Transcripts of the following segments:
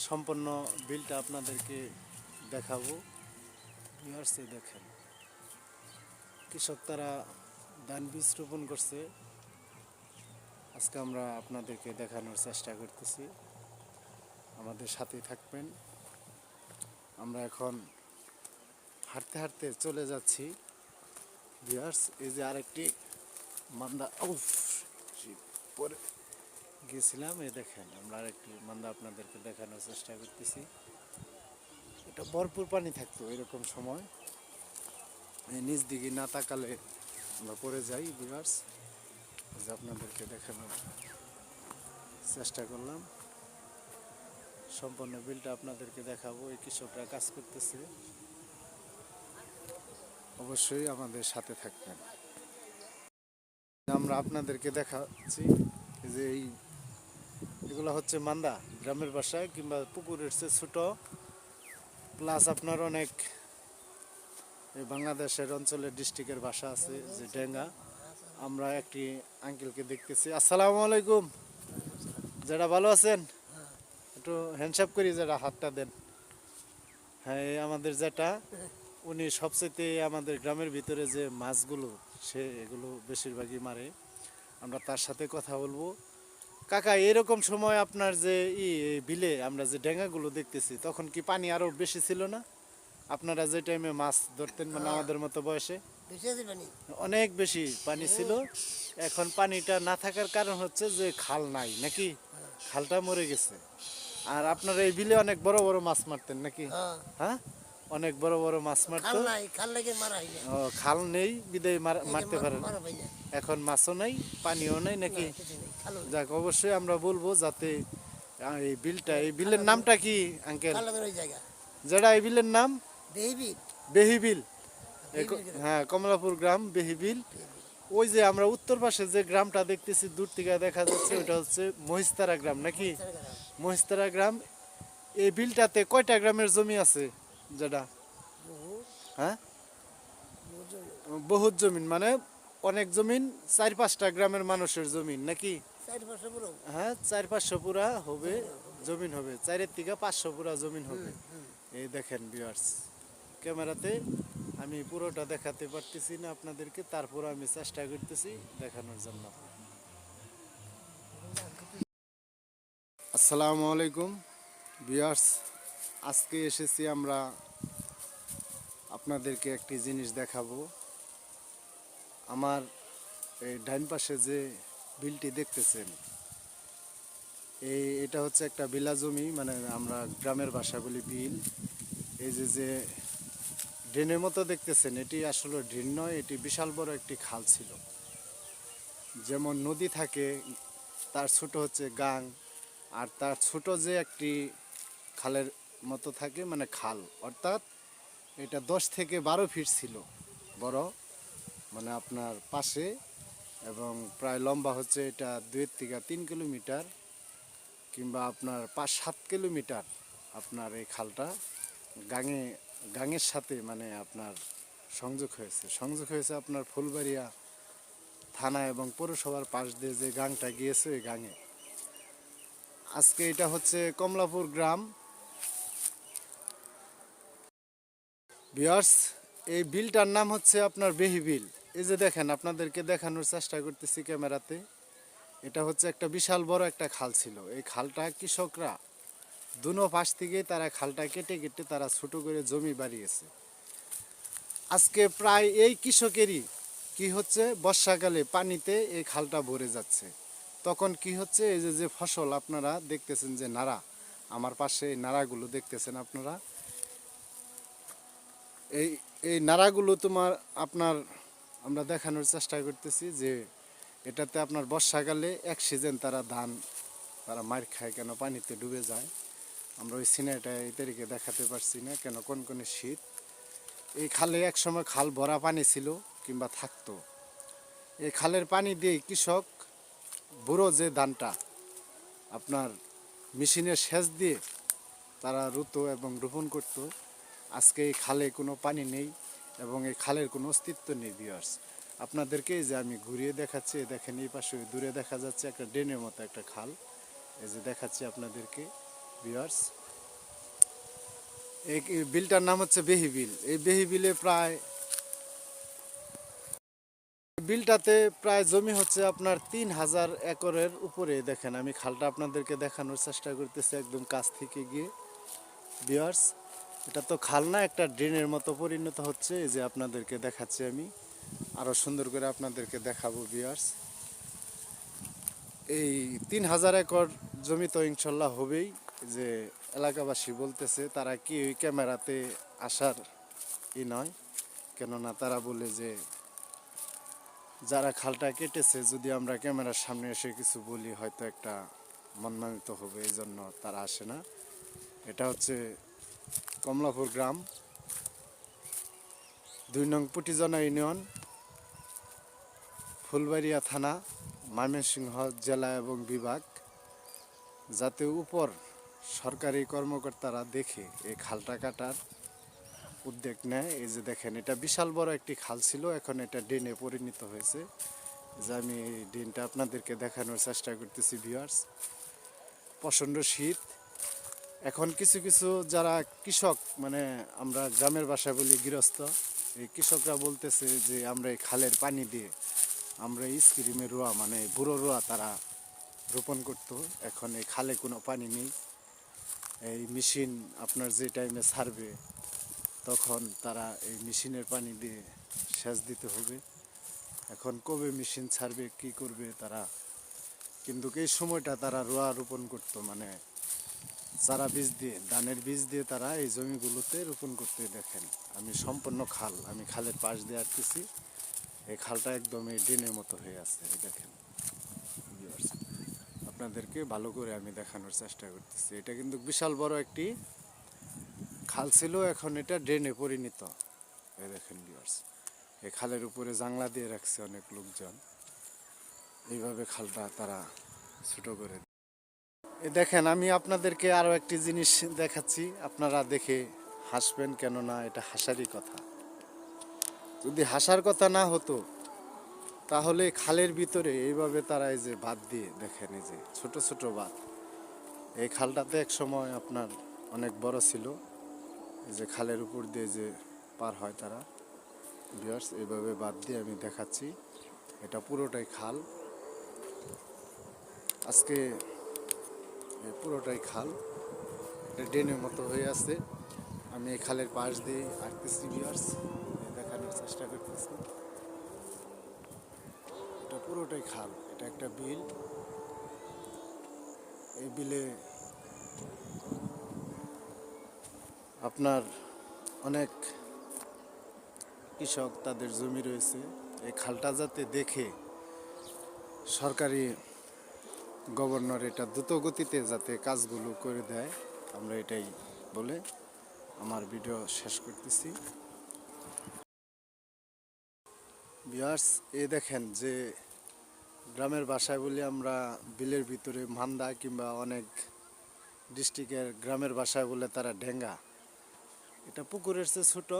সম্পূর্ণ বিলটা আপনাদেরকে দেখাবো। ভিউয়ার্স দেখেন, কৃষক তারা ধান বীজ রোপণ করছে। আজকে আমরা আপনাদেরকে দেখানোর চেষ্টা করতেছি, আমাদের সাথেই থাকবেন। আমরা এখন হাঁটতে হাঁটতে চলে যাচ্ছি। ভিউয়ার্স, এই যে আরেকটি মান্দা পরে গিয়েছিলাম, এই দেখেন আমরা আরেকটি মান্দা আপনাদেরকে দেখানোর চেষ্টা করতেছি। এটা ভরপুর পানি থাকতো এরকম সময়, নিচ দিকে না তাকালে আমরা পড়ে যাই। ভিউয়ার্স, যে আপনাদেরকে দেখানোর চেষ্টা করলাম, সম্পূর্ণ বিলটা আপনাদেরকে দেখাবো। এই কৃষকরা কাজ করতেছে, অবশ্যই আমাদের সাথে থাকবেন। আমরা আপনাদেরকে দেখাচ্ছি যে এগুলো হচ্ছে মান্দা, গ্রামের বাসায় কিংবা পুকুরের চেয়ে ছোট, প্লাস আপনার অনেক বাংলাদেশের অঞ্চলের ডিস্ট্রিক্টের ভাষা আছে যে ডেঙ্গা। আমরা একটি আঙ্কেলকে দেখতেছি। আসসালামু আলাইকুম, যারা ভালো আছেন? একটু হ্যান্ডশেক করি, যারা হাতটা দেন। হ্যাঁ, আমাদের যেটা উনি সবচেয়ে আমাদের গ্রামের ভিতরে যে মাছগুলো সে এগুলো বেশিরভাগই মারে। আমরা তার সাথে কথা বলবো। কাকা, এরকম সময় আপনার যে বিলে আমরা যে ডেঙ্গাগুলো দেখতেছি, তখন কি পানি আরো বেশি ছিল না? আপনারা যে টাইমে মাছ ধরতেন, মানে আমাদের মতো বয়সে অনেক বেশি পানি ছিল। এখন পানিটা না থাকার কারণ হচ্ছে যে খাল নাই নাকি, খালটা মরে গেছে। আর আপনারা এই বিলে অনেক বড় বড় মাছ মারতেন নাকি? হ্যাঁ, অনেক বড় বড় মাছ মারতো। ও, খাল নেই বিদায় মারতে পারেন। এখন মাছও নাই, পানিও নাই নাকি? যাক, অবশ্যই আমরা বলবো যাতে এই বিলটা, এই বিলের নামটা কি আঙ্কেল? যেটা এই বিলের নাম বেহিবিল। হ্যাঁ, কমলাপুর গ্রাম বেহিবিল। ওই যে আমরা উত্তর পাশে যে গ্রামটা দেখতেছি দূর থেকে দেখা যাচ্ছে, ওটা হচ্ছে মহিস্তারা গ্রাম নাকি? মহিস্তারা গ্রাম। এই বিলটাতে কয়টা গ্রামের জমি আছে? যেটা হ্যাঁ, বহুত জমিন, মানে অনেক জমিন, 4-5টা গ্রামের মানুষের জমিন নাকি? হ্যাঁ, 400-500 পুরা হবে জমিন, হবে 4-এর থেকে 500 পুরা জমিন হবে। এই দেখেন ভিউয়ার্স, ক্যামেরাতে আমি পুরোটা দেখাতে পারতেছি না আপনাদেরকে, তারপর আমি চেষ্টা করতেছি দেখানোর জন্য। আসসালামু আলাইকুম ভিউয়ার্স, আজকে এসেছি আমরা আপনাদেরকে একটি জিনিস দেখাবো। আমার এই ডাইন পাশে যে বিলটি দেখতেছেন, এটা হচ্ছে একটা বিলা জমি, মানে আমরা গ্রামের ভাষা বলি বিল। এই যে ড্রেনের মতো দেখতেছেন, এটি আসলে ড্রেন নয়, এটি বিশাল বড় একটি খাল ছিল। যেমন নদী থাকে, তার ছোট হচ্ছে গাং, আর তার ছোট যে একটি খালের মতো থাকে, মানে খাল, অর্থাৎ এটা 10 থেকে 12 ফিট ছিল বড়, মানে আপনার পাশে, এবং প্রায় লম্বা হচ্ছে এটা 2 থেকে 3 কিলোমিটার কিংবা আপনার 5-7 কিলোমিটার। আপনার এই খালটা গাঙের সাথে মানে আপনার সংযোগ হয়েছে আপনার ফুলবাড়িয়া থানা এবং পৌরসভার পাশ দিয়ে যে গাংটা গিয়েছে ওই গাঙে। আজকে এটা হচ্ছে কমলাপুর গ্রাম। ভিউয়ার্স, এই বিলটার নাম হচ্ছে আপনার বেহি বিল। এই যে দেখেন, আপনাদেরকে দেখানোর চেষ্টা করতেছি ক্যামেরাতে। এটা হচ্ছে একটা বিশাল বড় একটা খাল ছিল। এই খালটা কৃষকরা দুনো পাশ থেকে তারা খালটা কেটে কেটে তারা ছোট করে জমি বাড়িয়েছে। আজকে প্রায় এই কৃষকেরই কি হচ্ছে, বর্ষাকালে পানিতে এই খালটা ভরে যাচ্ছে। তখন কি হচ্ছে, এই যে ফসল আপনারা দেখতেছেন যে নাড়া, আমার পাশে এই নাড়াগুলো দেখতেছেন আপনারা, এই এই নাড়াগুলো আপনার আমরা দেখানোর চেষ্টা করতেছি যে এটাতে আপনার বর্ষাকালে এক সিজন তারা ধান তারা মার খায়, কেন পানিতে ডুবে যায়। আমরা ওই সিনেটা এই তারিখে দেখাতে পারছি না, কেন কোন শীত। এই খালে এক সময় খাল ভরা পানি ছিল কিংবা থাকতো। এই খালের পানি দিয়ে কৃষক বুড়ো যে ধানটা আপনার মেশিনের সেচ দিয়ে তারা রুতো এবং রোপণ করত। আজকে এই খালে কোনো পানি নেই এবং এই খালের কোনো অস্তিত্ব নেই। ভিউয়ার্স, আপনাদেরকে যে আমি ঘুরিয়ে দেখাচ্ছি, দেখেন এই পাশে দূরে দেখা যাচ্ছে একটা ড্রেনের মতো একটা খাল। এই যে দেখাচ্ছি আপনাদেরকে, ভিউয়ার্স। এই বিলটার নাম হচ্ছে বেহি বিল। এই বেহি বিলে বিলটাতে প্রায় জমি হচ্ছে আপনার 3000 একরের উপরে। দেখেন আমি খালটা আপনাদেরকে দেখানোর চেষ্টা করতেছি একদম কাছ থেকে গিয়ে ভিউয়ার্স। এটা তো খাল না, একটা ড্রেনের মতো পরিণত হচ্ছে। এই যে আপনাদেরকে দেখাচ্ছি, আমি আরো সুন্দর করে আপনাদেরকে দেখাবো ভিউয়ার্স। এই 3000 একর জমি তো ইনশাল্লাহ হবেই। যে এলাকাবাসী বলতেছে তারা কি ওই ক্যামেরাতে আসার নয়, কেননা তারা বলে যে যারা খালটা কেটেছে যদি আমরা ক্যামেরার সামনে এসে কিছু বলি হয়তো একটা মনমানিত হবে, এই জন্য তারা আসে না। এটা হচ্ছে কমলাপুর গ্রাম, 2 নং পুটিজনা ইউনিয়ন, ফুলবাড়িয়া থানা, ময়মনসিংহ জেলা এবং বিভাগ। যাতে উপর সরকারি কর্মকর্তারা দেখে এই খালটা কাটার উদ্যোগ নেয়। এই যে দেখেন, এটা বিশাল বড় একটি খাল ছিল, এখন এটা ড্রেনে পরিণত হয়েছে। যে আমি এই ড্রেনটা আপনাদেরকে দেখানোর চেষ্টা করতেছি ভিউয়ার্স। প্রচণ্ড শীত। এখন কিছু কিছু যারা কৃষক, মানে আমরা গ্রামের ভাষায় বলি গৃহস্থ, এই কৃষকরা বলতেছে যে আমরা এই খালের পানি দিয়ে আমরা স্ক্রিমে রোয়া, মানে বুড়ো রোয়া তারা রোপণ করতো। এখন এই খালে কোনো পানি নেই। এই মেশিন আপনার যে টাইমে ছাড়বে তখন তারা এই মেশিনের পানি দিয়ে সেচ দিতে হবে। এখন কবে মেশিন ছাড়বে, কি করবে তারা, কিন্তু এই সময়টা তারা রোয়া রোপণ করতো, মানে চারা বীজ দিয়ে, ধানের বীজ দিয়ে তারা এই জমিগুলোতে রোপণ করতে। দেখেন আমি সম্পূর্ণ খাল, আমি খালের পাশ দিয়ে আসতেছি। এই খালটা একদম এই ড্রেনের মতো হয়ে আছে। এই দেখেন আপনাদেরকে ভালো করে আমি দেখানোর চেষ্টা করতেছি। এটা কিন্তু বিশাল বড় একটি খাল ছিল, এখন এটা ড্রেনে পরিণত। এই দেখেন ভিউয়ার্স, এই খালের উপরে জাংলা দিয়ে রাখছে অনেক লোকজন, এইভাবে খালটা তারা ছোট করে। এই দেখেন আমি আপনাদেরকে আরো একটি জিনিস দেখাচ্ছি, আপনারা দেখে হাসবেন, কেননা এটা হাসারই কথা। যদি হাসার কথা না হতো তাহলে খালের ভিতরে এইভাবে তারা এই যে বাঁধ দিয়ে, দেখেন এই যে ছোট ছোট বাঁধ, এই খালটাতে এক সময় আপনার অনেক বড় ছিল। এই যে খালের উপর দিয়ে যে পার হয় তারা ভিউয়ার্স, এইভাবে বাঁধ দিয়ে আমি দেখাচ্ছি। এটা পুরোটাই খাল, আজকে পুরোটাই খাল, এটা ড্রেনের মতো হয়ে আছে। আমি এই খালের পাশ দিয়ে আসতেছি ভিউয়ার্স, দেখানোর চেষ্টা করতেছি। এটা পুরোটাই খাল, এটা একটা বিল। এই বিলে আপনার অনেক কৃষক তাদের জমি রয়েছে। এই খালটা যাতে দেখে সরকারি গভর্নর এটা দ্রুত গতিতে যাতে কাজগুলো করে দেয়, আমরা এটাই বলে আমার ভিডিও শেষ করতেছি ভিউয়ার্স। এই দেখেন যে গ্রামের ভাষায় বলি আমরা বিলের ভিতরে মান্দা, কিংবা অনেক ডিস্ট্রিক্টের গ্রামের ভাষায় বলে তারা ঢেঙ্গা। এটা পুকুরের চেয়ে ছোট।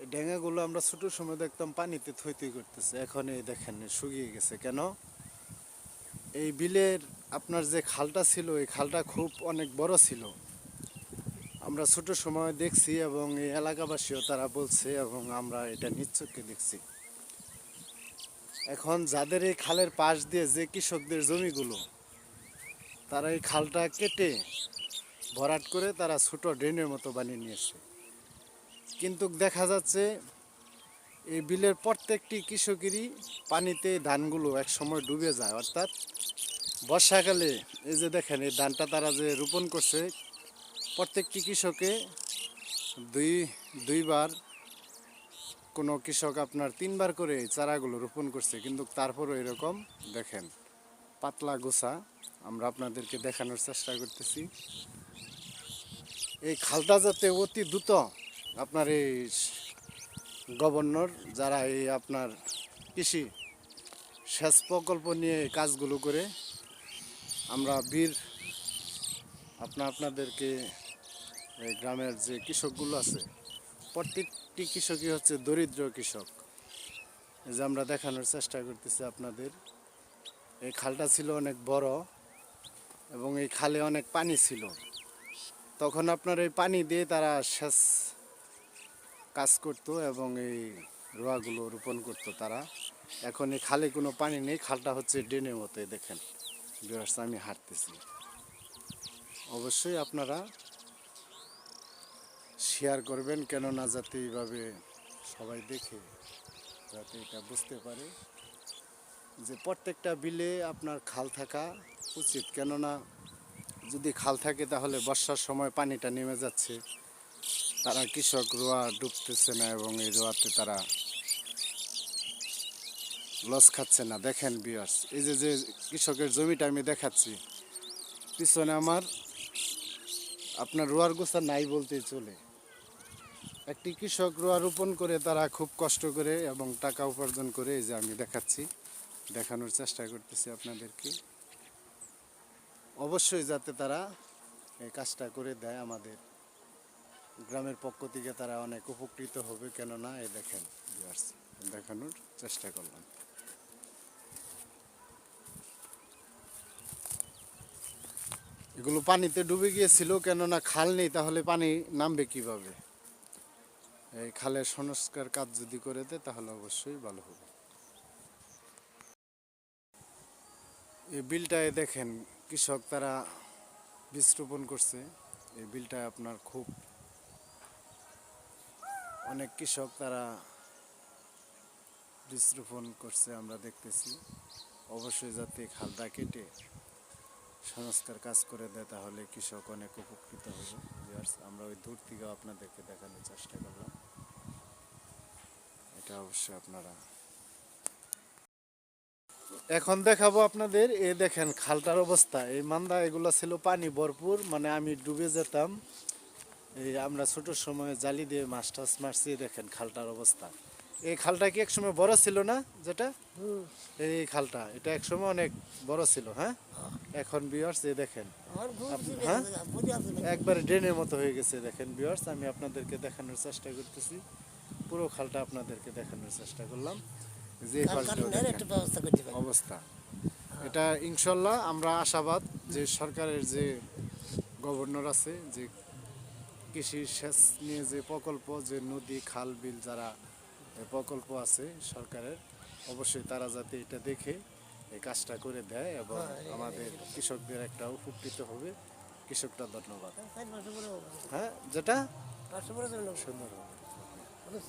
এই ঢেঙ্গাগুলো আমরা ছোটোর সময় দেখতাম পানিতে থই থই করতেছে, এখন এই দেখেন শুকিয়ে গেছে। কেন? এই বিলের আপনার যে খালটা ছিল, এই খালটা খুব অনেক বড় ছিল, আমরা ছোট সময় দেখছি এবং এই এলাকাবাসীও তারা বলছে এবং আমরা এটা নিজ চোখে দেখছি। এখন যাদের এই খালের পাশ দিয়ে যে কৃষকদের জমিগুলো, তারা এই খালটা কেটে ভরাট করে তারা ছোট ড্রেনের মতো বানিয়ে নিয়েছে। কিন্তু দেখা যাচ্ছে এই বিলের প্রত্যেকটি কৃষকেরই পানিতে ধানগুলো এক সময় ডুবে যায়। অর্থাৎ বর্ষাকালে এই যে দেখেন এই ধানটা তারা যে রোপণ করছে, প্রত্যেকটি কৃষকে দুইবার, কোনো কৃষক আপনার 3বার করে এই চারাগুলো রোপণ করছে, কিন্তু তারপরও এরকম দেখেন পাতলা গোছা। আমরা আপনাদেরকে দেখানোর চেষ্টা করতেছি। এই খালটা যাতে অতি দ্রুত আপনার এই গভর্নর যারা এই আপনার কৃষি সেচ প্রকল্প নিয়ে কাজগুলো করে, আমরা আপনাদেরকে এই গ্রামের যে কৃষকগুলো আছে, প্রত্যেকটি কৃষকই হচ্ছে দরিদ্র কৃষক। এই যে আমরা দেখানোর চেষ্টা করতেছি আপনাদের, এই খালটা ছিল অনেক বড়, এবং এই খালে অনেক পানি ছিল। তখন আপনার এই পানি দিয়ে তারা সেচ কাজ করতো এবং এই রোয়াগুলো রোপণ করতো তারা। এখন এই খালে কোনো পানি নেই, খালটা হচ্ছে ড্রেনের মতো। এই দেখেন ভিউয়ার্স, আমি হাঁটতেছি। অবশ্যই আপনারা শেয়ার করবেন, কেননা যাতে এইভাবে সবাই দেখে, যাতে এটা বুঝতে পারে যে প্রত্যেকটা বিলে আপনার খাল থাকা উচিত। কেননা যদি খাল থাকে তাহলে বর্ষার সময় পানিটা নেমে যাচ্ছে, তারা কৃষক রোয়া ডুবতেছে না এবং এই রোয়াতে তারা লস খাচ্ছে না। দেখেন ভিউয়ার্স, এই যে যে কৃষকের জমিটা আমি দেখাচ্ছি, পিছনে আমার আপনার রোয়ার গোছা নাই বলতেই চলে। একটি কৃষক রোয়া রোপণ করে তারা খুব কষ্ট করে এবং টাকা উপার্জন করে, এই যে আমি দেখাচ্ছি, দেখানোর চেষ্টা করতেছি আপনাদেরকে। অবশ্যই যাতে তারা এই কাজটা করে দেয়, আমাদের গ্রামের পক্ষ থেকে তারা অনেক উপকৃত হবে। কেননা এই দেখেন ভিউয়ার্স, দেখানোর চেষ্টা করলাম। এগুলো পানিতে ডুবে গিয়েছিল, কেননা খাল নেই, তাহলে পানি নামবে কিভাবে? এই খালের সংস্কার কাজ যদি করে দেয় তাহলে অবশ্যই ভালো হবে। এই বিলটায় দেখেন কৃষক তারা বীজ রোপণ করছে। এই বিলটায় আপনার খুব অনেক কৃষক তারা বীজ রোপণ করছে, আমরা দেখতেছি। অবশ্যই যাতে খালটা কেটে সংস্কার কাজ করে দেয় তাহলে কৃষক অনেক উপকৃত হবে। আমরা ওই দূর থেকেও আপনাদেরকে দেখানোর চেষ্টা করলাম। এটা অবশ্যই আপনারা এখন দেখাবো আপনাদের। এই দেখেন খালটার অবস্থা, এই মান্দা এগুলো ছিল পানি ভরপুর, মানে আমি ডুবে যেতাম। এই আমরা ছোট সময় জালি দিয়ে মাছ টাছ মারছি। দেখেন খালটার অবস্থা। এই খালটা কি এক সময় বড় ছিল না? যেটা এই খালটা, এটা এক সময় অনেক বড় ছিল। হ্যাঁ, এখন ভিউয়ার্স এই দেখেন, হ্যাঁ একবারে ড্রেনের মতো হয়ে গেছে। দেখেন ভিউয়ার্স, আমি আপনাদেরকে দেখানোর চেষ্টা করতেছি, পুরো খালটা আপনাদেরকে দেখানোর চেষ্টা করলাম। যে অবস্থা, এটা ইনশাল্লাহ আমরা আশাবাদ যে সরকারের যে গভর্নর আছে, যে কৃষি সেচ নিয়ে যে প্রকল্প, যে নদী খাল বিল যারা প্রকল্প আছে সরকারের, অবশ্যই তারা যাতে এটা দেখে এই কাজটা করে দেয় এবং আমাদের কৃষকদের একটা উপকৃত হবে। কৃষকটা ধন্যবাদ। হ্যাঁ, যেটা সুন্দর হবে।